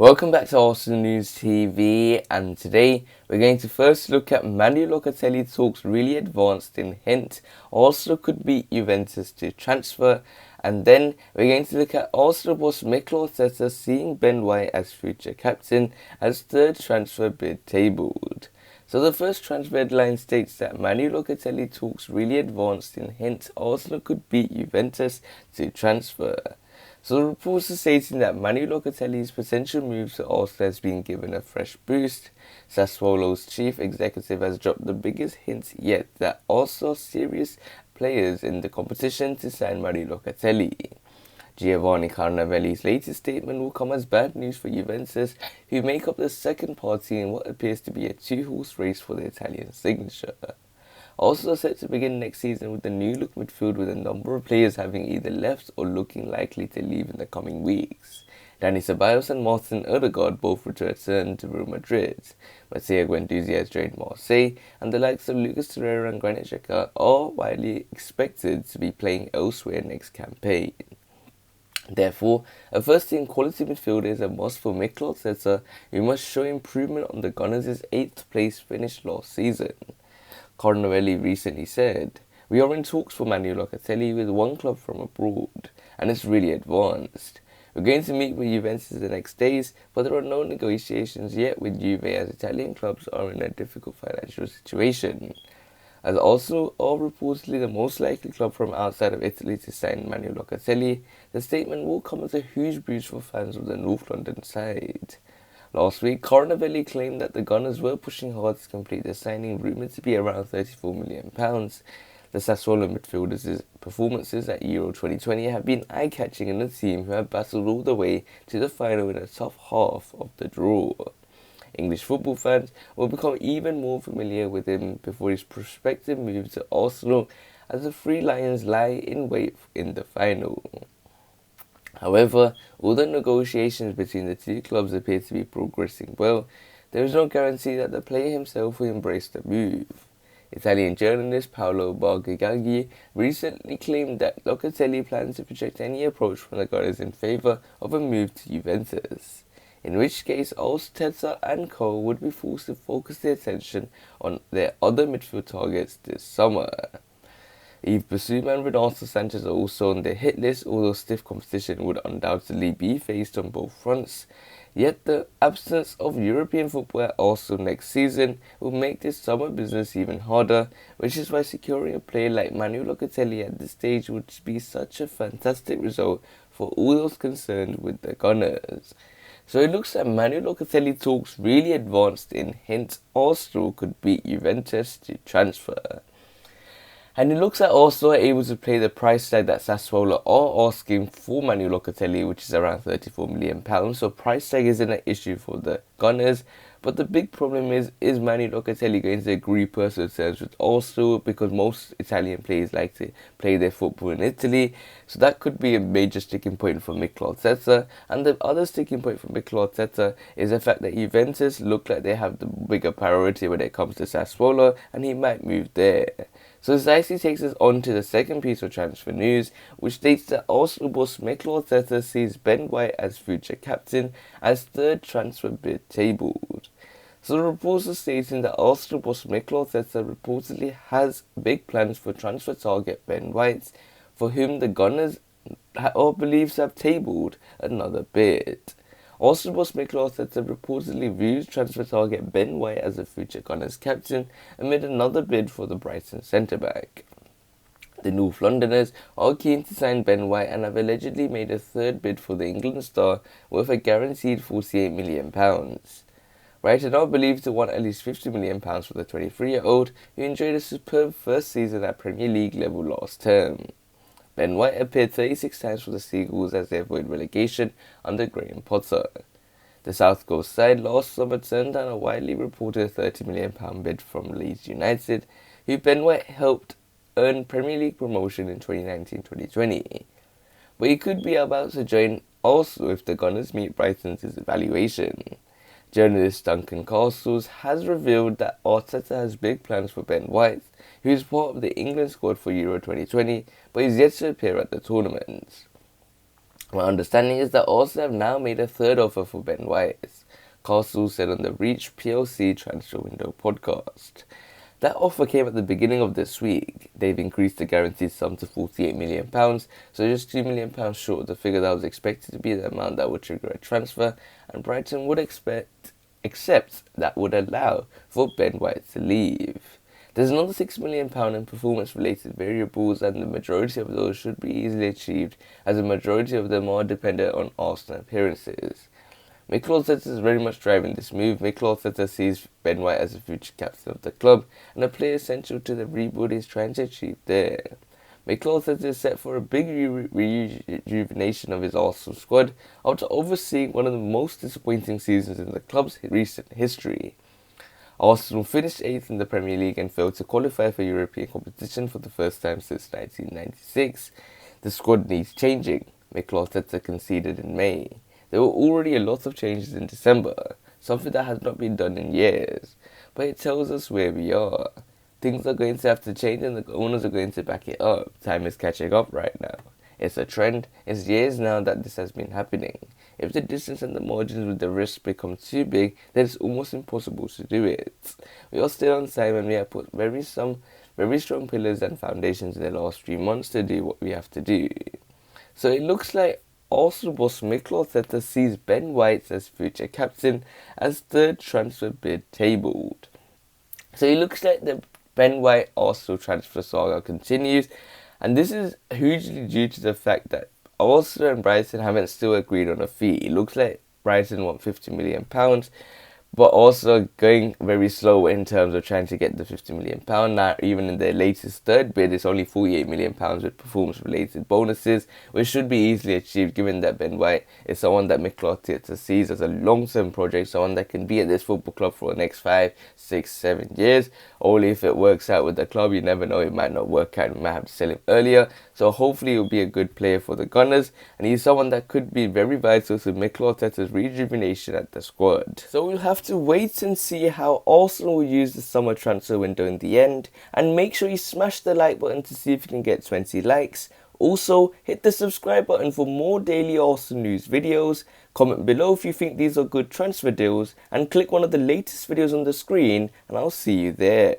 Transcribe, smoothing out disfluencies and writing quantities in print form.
Welcome back to Arsenal News TV, and today we're going to first look at Manuel Locatelli talks really advanced in hint Arsenal could beat Juventus to transfer, and then we're going to look at Arsenal boss Mikel Arteta seeing Ben White as future captain as third transfer bid tabled. So the first transfer headline states that Manuel Locatelli talks really advanced in hint Arsenal could beat Juventus to transfer. So the reports are stating that Manuel Locatelli's potential move to Arsenal has been given a fresh boost. Sassuolo's chief executive has dropped the biggest hint yet that Arsenal are serious players in the competition to sign Manuel Locatelli. Giovanni Carnavelli's latest statement will come as bad news for Juventus, who make up the second party in what appears to be a two-horse race for the Italian signature. Arsenal are set to begin next season with a new look midfield, with a number of players having either left or looking likely to leave in the coming weeks. Dani Ceballos and Martin Odegaard both return to Real Madrid. Matteo Guendouzi has joined Marseille, and the likes of Lucas Torreira and Granit Xhaka are widely expected to be playing elsewhere next campaign. Therefore, a first-team quality midfielder is a must for Mikel Arteta, who must show improvement on the Gunners' 8th place finish last season. Carnavelli recently said, "We are in talks for Manuel Locatelli with one club from abroad, and it's really advanced. We're going to meet with Juventus the next days, but there are no negotiations yet with Juve, as Italian clubs are in a difficult financial situation." As Arsenal are reportedly the most likely club from outside of Italy to sign Manuel Locatelli, the statement will come as a huge boost for fans of the North London side. Last week, Carnavelli claimed that the Gunners were pushing hard to complete the signing, rumoured to be around £34 million. The Sassuolo midfielders' performances at Euro 2020 have been eye-catching in a team who have battled all the way to the final in a tough half of the draw. English football fans will become even more familiar with him before his prospective move to Arsenal, as the Three Lions lie in wait in the final. However, although negotiations between the two clubs appear to be progressing well, there is no guarantee that the player himself will embrace the move. Italian journalist Paolo Bargagagli recently claimed that Locatelli plans to project any approach from the Gunners in favour of a move to Juventus, in which case Arteta and co would be forced to focus their attention on their other midfield targets this summer. Yves Bissouma and Renato Sanchez are also on their hit list, although stiff competition would undoubtedly be faced on both fronts. Yet the absence of European football at Arsenal next season will make this summer business even harder, which is why securing a player like Manuel Locatelli at this stage would be such a fantastic result for all those concerned with the Gunners. So it looks like Manuel Locatelli talks really advanced in hint Arsenal could beat Juventus to transfer. And it looks like Arsenal are able to play the price tag that Sassuolo are asking for Manuel Locatelli, which is around £34 million. So price tag isn't an issue for the Gunners. But the big problem is Manuel Locatelli going to agree personal terms with Arsenal, because most Italian players like to play their football in Italy. So that could be a major sticking point for Mikel Arteta. And the other sticking point for Mikel Arteta is the fact that Juventus look like they have the bigger priority when it comes to Sassuolo, and he might move there. So this actually takes us on to the second piece of transfer news, which states that Arsenal boss Mikel Arteta sees Ben White as future captain as third transfer bid tabled. So the reports are stating that Arsenal boss Mikel Arteta reportedly has big plans for transfer target Ben White, for whom the Gunners are believed to have tabled another bid. Arsenal boss Mikel Arteta reportedly views transfer target Ben White as a future Gunners captain amid another bid for the Brighton centre-back. The North Londoners are keen to sign Ben White and have allegedly made a third bid for the England star worth a guaranteed £48 million. Brighton are believed to want at least £50 million for the 23-year-old, who enjoyed a superb first season at Premier League level last term. Ben White appeared 36 times for the Seagulls as they avoid relegation under Graham Potter. The South Coast side last summer turned down a widely reported £30 million bid from Leeds United, who Ben White helped earn Premier League promotion in 2019-2020. But he could be about to join also if the Gunners meet Brighton's evaluation. Journalist Duncan Castles has revealed that Arteta has big plans for Ben White, who is part of the England squad for Euro 2020, but is yet to appear at the tournament. My understanding is that Arsenal have now made a third offer for Ben White, Castle said on the Reach PLC Transfer Window podcast. That offer came at the beginning of this week. They've increased the guaranteed sum to £48 million, so just £2 million short of the figure that was expected to be the amount that would trigger a transfer, and Brighton would accept that would allow for Ben White to leave. There's another £6 million in performance-related variables, and the majority of those should be easily achieved, as the majority of them are dependent on Arsenal appearances. Mikel Arteta is very much driving this move. Mikel Arteta sees Ben White as a future captain of the club and a player essential to the rebuild he's trying to achieve there. Mikel Arteta is set for a big rejuvenation of his Arsenal squad after overseeing one of the most disappointing seasons in the club's recent history. Arsenal finished 8th in the Premier League and failed to qualify for European competition for the first time since 1996. The squad needs changing, Mikel Arteta conceded in May. There were already a lot of changes in December, something that has not been done in years, but it tells us where we are. Things are going to have to change and the owners are going to back it up. Time is catching up right now. It's a trend. It's years now that this has been happening. If the distance and the margins with the risk become too big, then it's almost impossible to do it. We are still on time and we have put very strong pillars and foundations in the last few months to do what we have to do. So it looks like Arsenal boss Mikel Arteta sees Ben White as future captain as third transfer bid tabled. So it looks like the Ben White Arsenal transfer saga continues, and this is hugely due to the fact that Arsenal and Brighton haven't still agreed on a fee. It looks like Brighton want £50 million, but also going very slow in terms of trying to get the £50 million. Now, even in their latest third bid, it's only £48 million with performance-related bonuses, which should be easily achieved given that Ben White is someone that Mikel Arteta sees as a long-term project, someone that can be at this football club for the next 5, 6, 7 years. Only if it works out with the club, you never know, it might not work out, we might have to sell him earlier. So hopefully he'll be a good player for the Gunners, and he's someone that could be very vital to Mikel Arteta's rejuvenation at the squad. So we'll have to wait and see how Arsenal will use the summer transfer window in the end, and make sure you smash the like button to see if you can get 20 likes. Also, hit the subscribe button for more daily Arsenal news videos, comment below if you think these are good transfer deals, and click one of the latest videos on the screen, and I'll see you there.